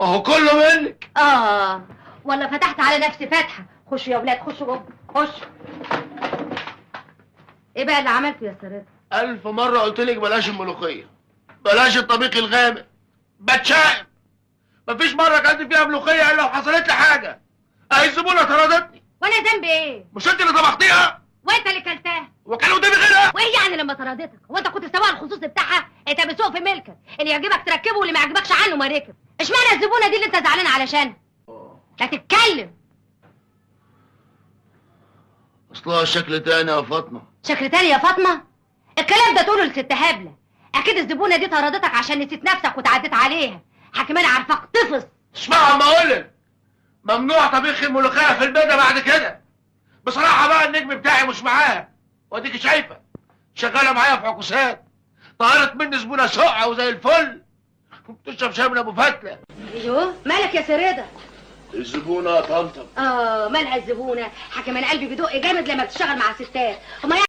وهو كله منك. ولا فتحت على نفسي فتحه. خشوا يا ولاد، خشوا جوه، خشوا. ايه بقى اللي عملته يا سرير؟ 1000 مرة قلت لك بلاش الملوخية، بلاش الطبيخ الغامق، بتشائم. مفيش مرة اكلت فيها ملوخية الا وحصلت لي حاجة. اهي الزبونة طردتني. وانا ذنبي ايه؟ مش انت اللي طبختيها؟ وانت اللي كلتها. وكان قدامي غيرها؟ وايه يعني لما طردتك؟ هو انت كنت سواق الخصوصي بتاعها؟ انت بتسوق في ملكك، اللي يعجبك تركبه واللي ما يعجبكش عنه ما ركب. اشمعنى الزبونة دي اللي انت زعلان علشانها؟ لا تتكلم. اصلها شكل تاني يا فاطمة. شكل تاني يا فاطمة؟ الكلام ده تقوله لست هبلة. اكيد الزبونة دي طردتك عشان نسيت نفسك وتعديت عليها. حكيمان عارفاك طفص. اسمع اما اقولك، ممنوع طبيخ الملوخية في البيت بعد كده. بصراحة بقى النجم بتاعي مش معاها، واديك شايفة شغالة معايا في عكوسات. طهرت مني زبونة سقعة وزي الفل، وبتشرب شاي من ابو فتلة. ايوه مالك يا سريدة؟ الزبونة طمطم. مالها الزبونة؟ حكيمان قلبي بيدق جامد لما بتشتغل مع ستات. هما